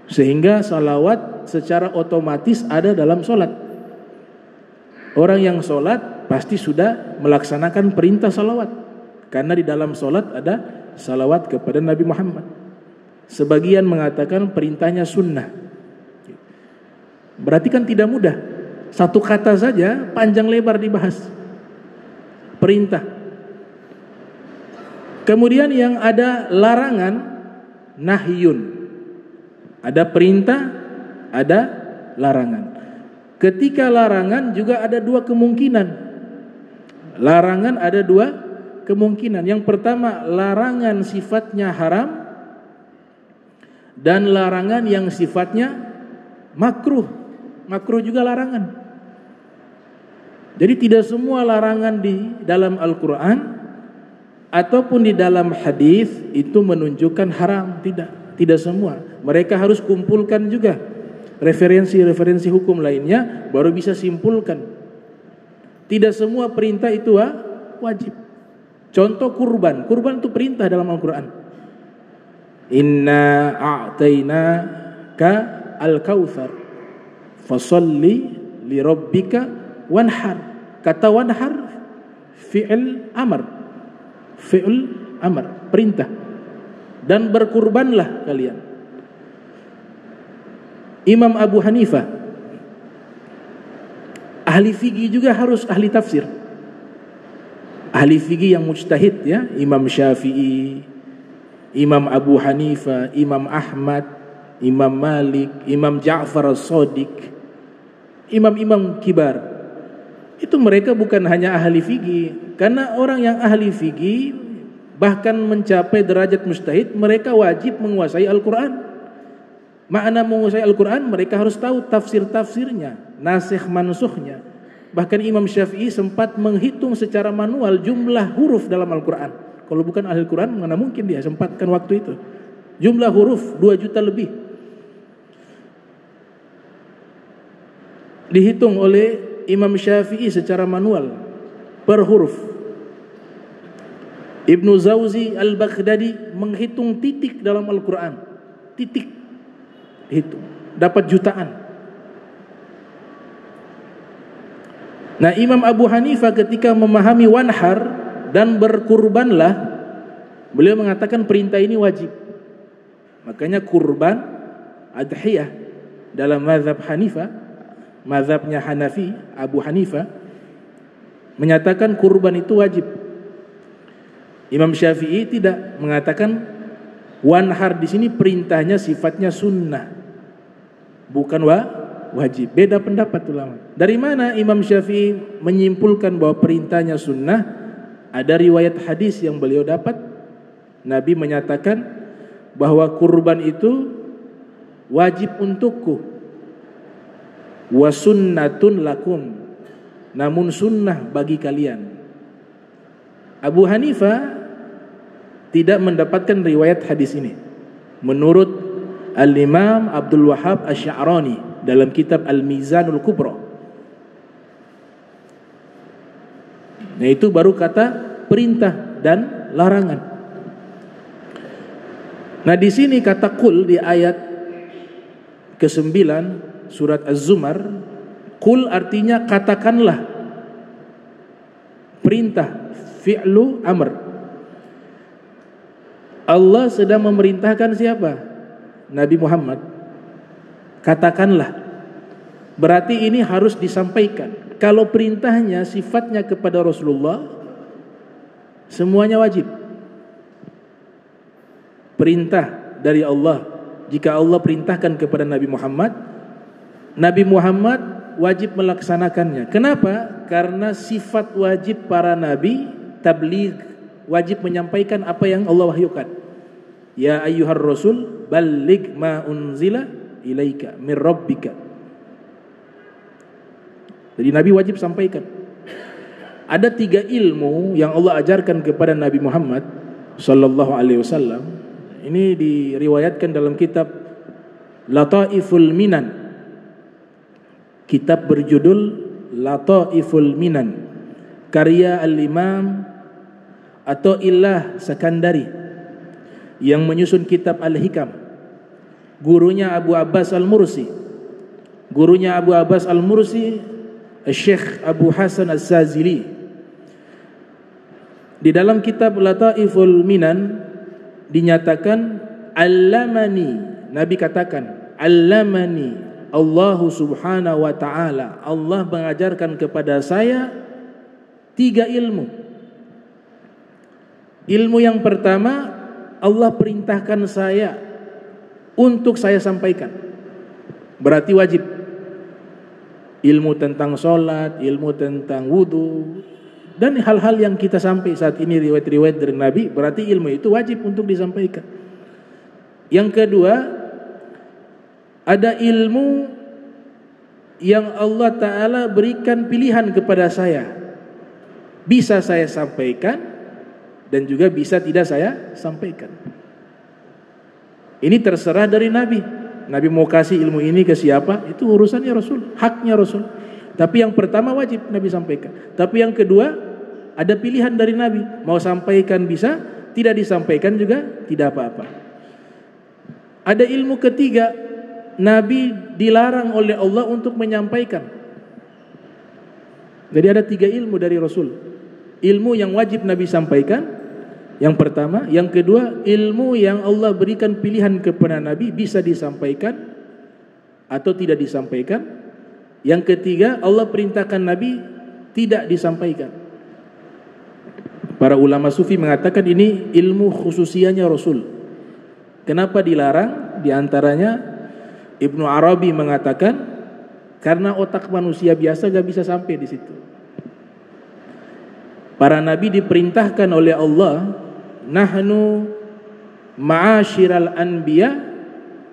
Sehingga salawat secara otomatis ada dalam solat. Orang yang solat pasti sudah melaksanakan perintah salawat. Karena di dalam solat ada salawat kepada Nabi Muhammad. Sebagian mengatakan perintahnya sunnah. Berarti kan tidak mudah. Satu kata saja panjang lebar dibahas. Perintah. Kemudian yang ada larangan, nahyun. Ada perintah, ada larangan. Ketika larangan juga ada dua kemungkinan. Larangan ada dua kemungkinan. Yang pertama, larangan sifatnya haram dan larangan yang sifatnya makruh. Makruh juga larangan. Jadi tidak semua larangan di dalam Al-Quran ataupun di dalam hadis itu menunjukkan haram. Tidak semua. Mereka harus kumpulkan juga referensi-referensi hukum lainnya baru bisa simpulkan. Tidak semua perintah itu wajib. Contoh kurban. Kurban itu perintah dalam Al-Quran. Inna a'tainaka al-kautsar fasalli li rabbika wanhar. Kata wanhar fi'il amr. Fi'il amr, perintah. Dan berkurbanlah kalian. Imam Abu Hanifah, ahli fikih juga harus ahli tafsir. Ahli fikih yang mujtahid ya, Imam Syafi'i, Imam Abu Hanifah, Imam Ahmad, Imam Malik, Imam Ja'far as-Shadiq, imam-imam kibar. Itu mereka bukan hanya ahli fikih, karena orang yang ahli fikih bahkan mencapai derajat mujtahid, mereka wajib menguasai Al-Quran. Makna menguasai Al-Quran, mereka harus tahu tafsir-tafsirnya, nasikh mansukhnya. Bahkan Imam Syafi'i sempat menghitung secara manual jumlah huruf dalam Al-Quran. Kalau bukan ahli Quran, mana mungkin dia sempatkan waktu itu. Jumlah huruf 2 juta lebih. Dihitung oleh Imam Syafi'i secara manual per huruf. Ibnu Zawzi Al-Baghdadi menghitung titik dalam Al-Quran. Titik dihitung, dapat jutaan. Nah, Imam Abu Hanifah ketika memahami wanhar dan berkurbanlah, beliau mengatakan perintah ini wajib. Makanya kurban, adhiyah dalam mazhab Hanifah, mazhabnya Hanafi, Abu Hanifah menyatakan kurban itu wajib. Imam Syafi'i tidak, mengatakan wanhar di sini perintahnya sifatnya sunnah, bukan wajib. Beda pendapat ulama. Dari mana Imam Syafi'i menyimpulkan bahwa perintahnya sunnah? Ada riwayat hadis yang beliau dapat, Nabi menyatakan bahwa kurban itu wajib untukku, wa sunnatun lakum, namun sunnah bagi kalian. Abu Hanifah tidak mendapatkan riwayat hadis ini. Menurut Al-Imam Abdul Wahhab Asy-Sya'rani dalam kitab Al-Mizanul Kubra. Nah, itu baru kata perintah dan larangan. Nah, di sini kata qul di ayat ke-9 surat Az-Zumar, qul artinya katakanlah. Perintah, fi'lu amr. Allah sedang memerintahkan siapa? Nabi Muhammad. Katakanlah. Berarti ini harus disampaikan. Kalau perintahnya sifatnya kepada Rasulullah, semuanya wajib. Perintah dari Allah, jika Allah perintahkan kepada Nabi Muhammad, Nabi Muhammad wajib melaksanakannya. Kenapa? Karena sifat wajib para nabi, tabligh, wajib menyampaikan apa yang Allah wahyukan. Ya ayyuhar rasul balligh ma unzila ilaika mir rabbika. Jadi Nabi wajib sampaikan. Ada 3 ilmu yang Allah ajarkan kepada Nabi Muhammad sallallahu alaihi wasallam. Ini diriwayatkan dalam kitab Lataiful Minan. Kitab berjudul Lataiful Minan, karya Al-Imam Athaillah Sakandari yang menyusun kitab Al-Hikam. Gurunya Abu Abbas Al-Mursi. Gurunya Abu Abbas Al-Mursi Syekh Abu Hasan As-Sazili. Di dalam kitab Lataiful Minan dinyatakan allamani, Nabi katakan allamani Allahu subhanahu wa ta'ala, Allah mengajarkan kepada saya 3 ilmu. Ilmu yang pertama, Allah perintahkan saya untuk saya sampaikan, berarti wajib. Ilmu tentang sholat, ilmu tentang wudu, dan hal-hal yang kita sampai saat ini riwayat-riwayat dari Nabi, berarti ilmu itu wajib untuk disampaikan. Yang kedua, ada ilmu yang Allah Ta'ala berikan pilihan kepada saya, bisa saya sampaikan dan juga bisa tidak saya sampaikan. Ini terserah dari Nabi. Nabi mau kasih ilmu ini ke siapa, itu urusannya Rasul, haknya Rasul. Tapi yang pertama wajib Nabi sampaikan. Tapi yang kedua ada pilihan dari Nabi, mau sampaikan bisa, tidak disampaikan juga tidak apa-apa. Ada ilmu ketiga, Nabi dilarang oleh Allah untuk menyampaikan. Jadi ada 3 ilmu dari Rasul. Ilmu yang wajib Nabi sampaikan, yang pertama. Yang kedua, ilmu yang Allah berikan pilihan kepada Nabi, bisa disampaikan atau tidak disampaikan. Yang ketiga, Allah perintahkan Nabi tidak disampaikan. Para ulama sufi mengatakan ini ilmu khususianya Rasul. Kenapa dilarang? Di antaranya Ibnu Arabi mengatakan karena otak manusia biasa gak bisa sampai di situ. Para nabi diperintahkan oleh Allah, nahnu ma'asyiral anbiya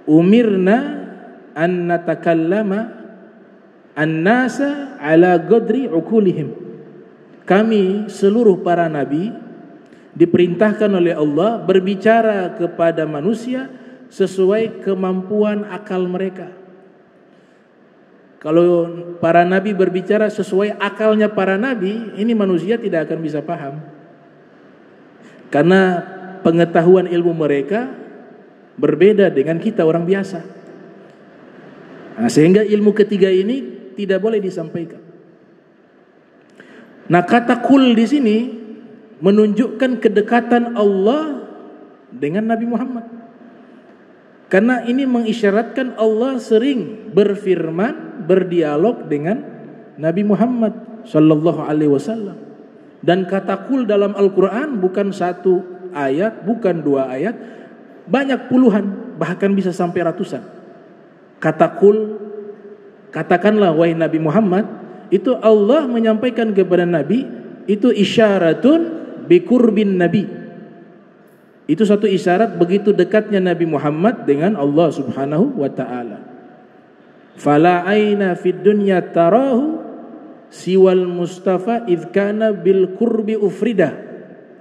umirna an natakallama an-nasa ala qadri uqulihim. Kami seluruh para nabi diperintahkan oleh Allah berbicara kepada manusia sesuai kemampuan akal mereka. Kalau para nabi berbicara sesuai akalnya para nabi, ini manusia tidak akan bisa paham. Karena pengetahuan ilmu mereka berbeda dengan kita orang biasa. Nah, sehingga ilmu ketiga ini tidak boleh disampaikan. Nah, kata kul di sini menunjukkan kedekatan Allah dengan Nabi Muhammad. Karena ini mengisyaratkan Allah sering berfirman, berdialog dengan Nabi Muhammad sallallahu alaihi wasallam. Dan kata kul dalam Al-Qur'an bukan 1 ayat, bukan 2 ayat, banyak puluhan, bahkan bisa sampai ratusan. Kata kul, katakanlah wahai Nabi Muhammad, itu Allah menyampaikan kepada Nabi, itu isyaratun bikurbin Nabi. Itu satu isyarat begitu dekatnya Nabi Muhammad dengan Allah Subhanahu wa taala. Fala aina fid dunya tarahu siwal Mustafa idh kana bil qurbi ufrida.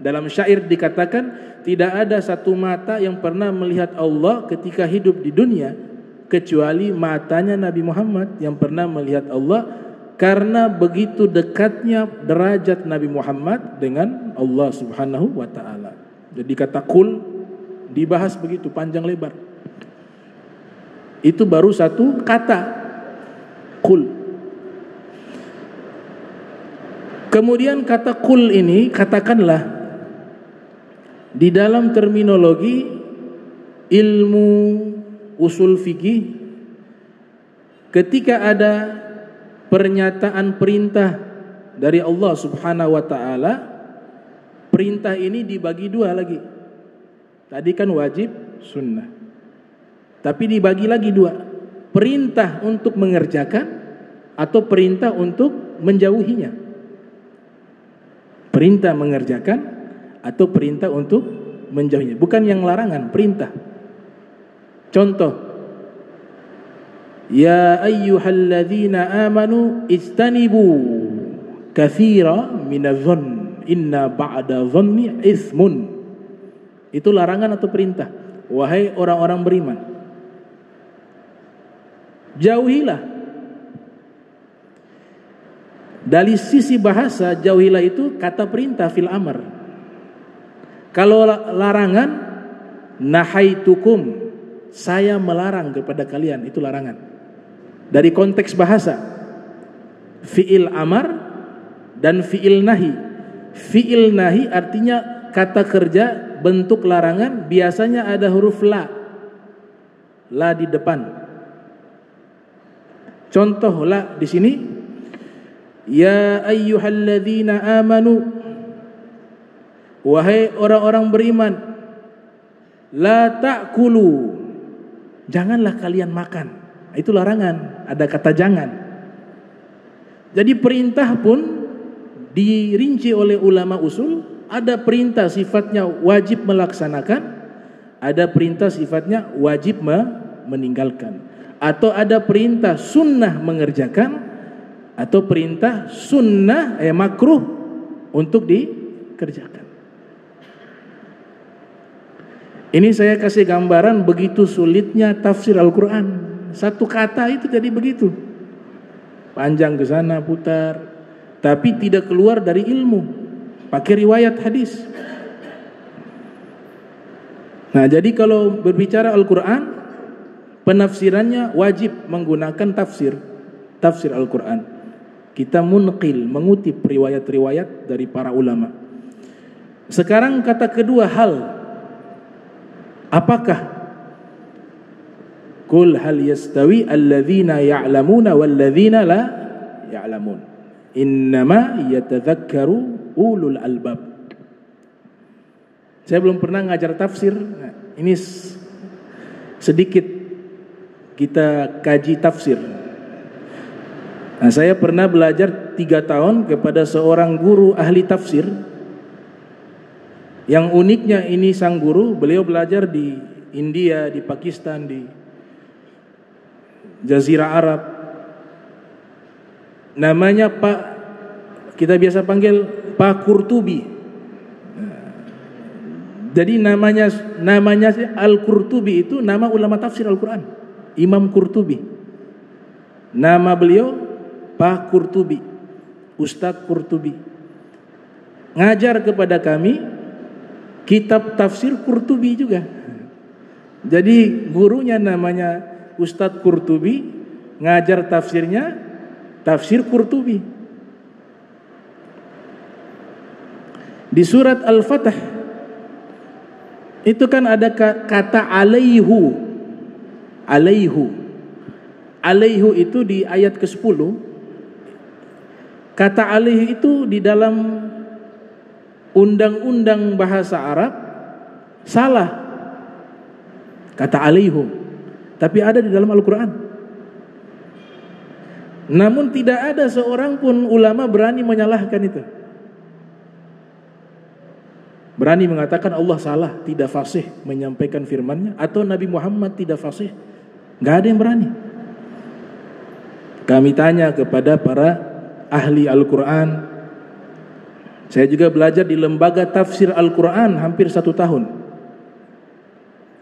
Dalam syair dikatakan tidak ada satu mata yang pernah melihat Allah ketika hidup di dunia kecuali matanya Nabi Muhammad yang pernah melihat Allah, karena begitu dekatnya derajat Nabi Muhammad dengan Allah Subhanahu wa taala. Jadi kata kul dibahas begitu panjang lebar. Itu baru satu kata kul. Kemudian kata kul ini, katakanlah, di dalam terminologi ilmu usul fikih, ketika ada pernyataan perintah dari Allah Subhanahu wa taala, perintah ini dibagi 2 lagi. Tadi kan wajib, sunnah. Tapi dibagi lagi 2. Perintah untuk mengerjakan atau perintah untuk menjauhinya. Perintah mengerjakan atau perintah untuk menjauhinya. Bukan yang larangan, perintah. Contoh, ya ayyuhalladzina amanu istanibu katsira minadh-dhonn inna ba'da dhanni itsmun. Itu larangan atau perintah? Wahai orang-orang beriman, jauhilah. Dari sisi bahasa, jauhilah itu kata perintah fil amr. Kalau larangan, nahaitukum, saya melarang kepada kalian, itu larangan. Dari konteks bahasa, fi'il amar dan fi'il nahi. Fi'il nahi artinya kata kerja bentuk larangan, biasanya ada huruf la di depan. Contoh la di sini, ya ayyuhalladzina amanu, wahai orang-orang beriman, la ta'kulu, janganlah kalian makan. Itu larangan, ada kata jangan. Jadi perintah pun dirinci oleh ulama usul, ada perintah sifatnya wajib melaksanakan, ada perintah sifatnya wajib meninggalkan, atau ada perintah sunnah mengerjakan, atau perintah sunnah makruh untuk dikerjakan. Ini saya kasih gambaran begitu sulitnya tafsir Al-Quran. Satu kata itu jadi begitu, panjang ke sana putar, tapi tidak keluar dari ilmu, pakai riwayat hadis. Nah, jadi kalau berbicara Al-Quran, penafsirannya wajib menggunakan tafsir Al-Quran. Kita munqil, mengutip riwayat-riwayat dari para ulama. Sekarang kata kedua, hal. Apakah? Qul hal yastawi alladzina ya'lamuna walladzina la ya'lamun. Innama yatadzakkaru ulul albab. Saya belum pernah ngajar tafsir. Nah, ini sedikit kita kaji tafsir. Nah, saya pernah belajar 3 tahun kepada seorang guru ahli tafsir. Yang uniknya ini sang guru, beliau belajar di India, di Pakistan, di Jazirah Arab. Namanya Pak, kita biasa panggil Pak Qurtubi. Jadi namanya Al-Qurtubi itu nama ulama tafsir Al-Quran, Imam Qurtubi. Nama beliau Pak Qurtubi, Ustadz Qurtubi. Ngajar kepada kami kitab tafsir Qurtubi juga. Jadi gurunya namanya Ustadz Qurtubi, ngajar tafsirnya tafsir Qurtubi. Di surat Al-Fatah itu kan ada kata alaihu. Alaihu itu di ayat ke-10. Kata alaihu itu di dalam undang-undang bahasa Arab salah. Kata alaihu. Tapi ada di dalam Al-Quran. Namun tidak ada seorang pun ulama berani menyalahkan itu. Berani mengatakan Allah salah, tidak fasih menyampaikan firman-Nya, atau Nabi Muhammad tidak fasih. Gak ada yang berani. Kami tanya kepada para ahli Al-Quran. Saya juga belajar di lembaga tafsir Al-Quran hampir 1 tahun.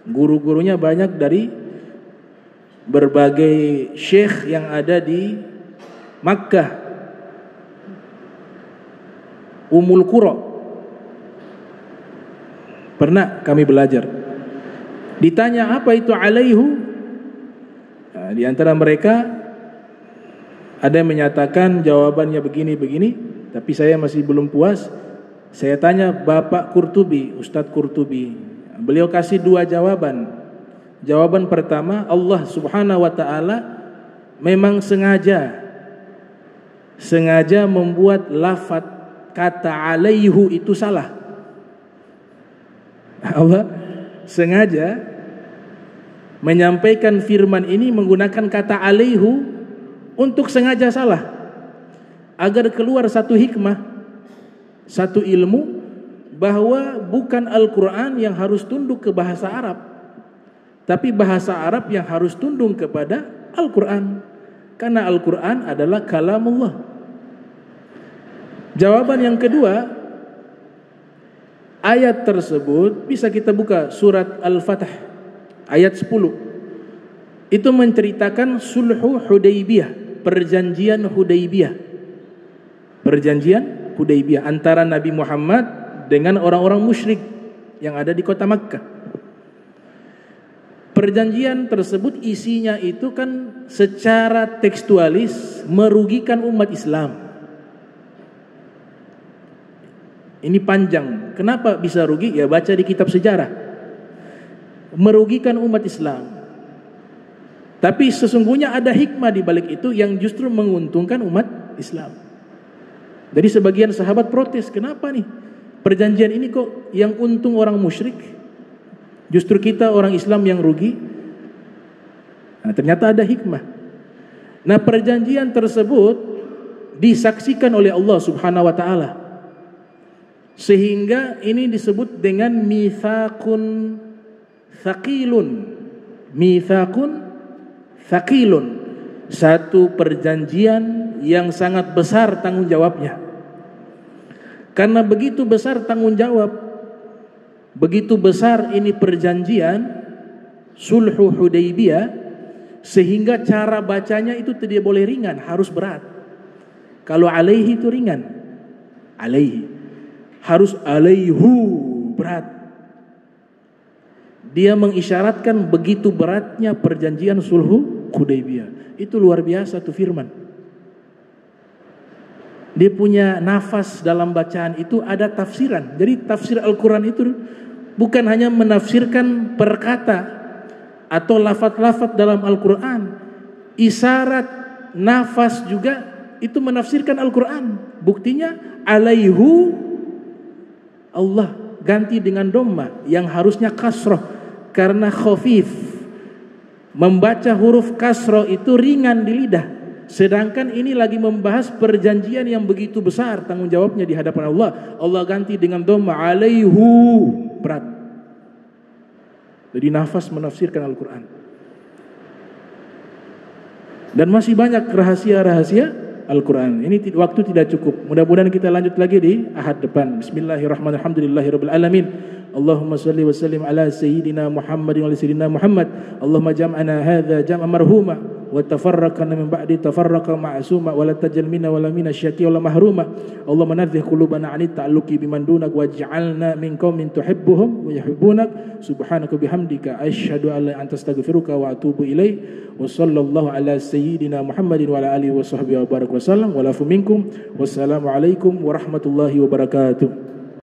Guru-gurunya banyak dari berbagai syekh yang ada di Makkah, Ummul Qura. Pernah kami belajar. Ditanya apa itu alaihu? Nah, di antara mereka ada yang menyatakan jawabannya begini-begini, tapi saya masih belum puas. Saya tanya Bapak Qurtubi, Ustadz Qurtubi. Beliau kasih 2 jawaban. Jawaban pertama, Allah Subhanahu wa taala memang sengaja membuat lafaz kata alaihu itu salah. Allah sengaja menyampaikan firman ini menggunakan kata alaihu untuk sengaja salah, agar keluar satu hikmah, satu ilmu, bahwa bukan Al-Quran yang harus tunduk ke bahasa Arab, tapi bahasa Arab yang harus tunduk kepada Al-Quran, karena Al-Quran adalah kalamullah. Jawaban yang kedua, ayat tersebut bisa kita buka surat Al-Fatah ayat 10. Itu menceritakan sulhu Hudaybiyah, perjanjian Hudaybiyah. Perjanjian Hudaybiyah antara Nabi Muhammad dengan orang-orang musyrik yang ada di kota Makkah. Perjanjian tersebut isinya itu kan secara tekstualis merugikan umat Islam. Ini panjang. Kenapa bisa rugi? Ya baca di kitab sejarah. Merugikan umat Islam. Tapi sesungguhnya ada hikmah di balik itu yang justru menguntungkan umat Islam. Jadi sebagian sahabat protes, kenapa nih perjanjian ini kok yang untung orang musyrik, justru kita orang Islam yang rugi? Nah, ternyata ada hikmah. Nah, perjanjian tersebut disaksikan oleh Allah Subhanahu wa taala. Sehingga ini disebut dengan mitsaqun tsaqilun. Mitsaqun tsaqilun. Satu perjanjian yang sangat besar tanggung jawabnya. Karena begitu besar tanggung jawab, begitu besar ini perjanjian Sulhu Hudaybiyah, sehingga cara bacanya itu tidak boleh ringan, harus berat. Kalau alaihi itu ringan, alaihi. Harus alaihu, berat. Dia mengisyaratkan begitu beratnya perjanjian Sulhu Hudaybiyah. Itu luar biasa tuh firman. Dia punya nafas dalam bacaan itu, ada tafsiran. Jadi tafsir Al-Quran itu bukan hanya menafsirkan perkata atau lafaz-lafaz dalam Al-Quran. Isyarat, nafas juga itu menafsirkan Al-Quran. Buktinya alaihu, Allah ganti dengan dhamma yang harusnya kasroh karena khafif. Membaca huruf kasroh itu ringan di lidah. Sedangkan ini lagi membahas perjanjian yang begitu besar tanggung jawabnya di hadapan Allah. Allah ganti dengan dhamma alaihu, berat. Jadi nafas menafsirkan Al-Quran. Dan masih banyak rahasia-rahasia Al-Quran. Ini waktu tidak cukup. Mudah-mudahan kita lanjut lagi di ahad depan. Bismillahirrahmanirrahim. Alhamdulillahirabbil alamin. Allahumma salli wa sallim ala sayyidina Muhammadin wa ala sayyidina Muhammad. Allahumma jam'ana hadza jam'an marhuma wa tafarraqna min ba'di tafarraqa ma'suma wa la tajal minna wa la minna syaqiyya wa la mahruma. Allahumma nadhih qulubana 'anit ta'alluqi biman dunak waj'alna min qaumin tuhibbuhum wa yuhibbunak. Subhanaka bihamdika asyhadu an la ilaha illa anta astaghfiruka wa atubu ilaik. Wa sallallahu ala sayyidina Muhammadin wa ala alihi wa sahbihi wa barak wa sallam wa lafu minkum. Wassalamu alaikum warahmatullahi wabarakatuh.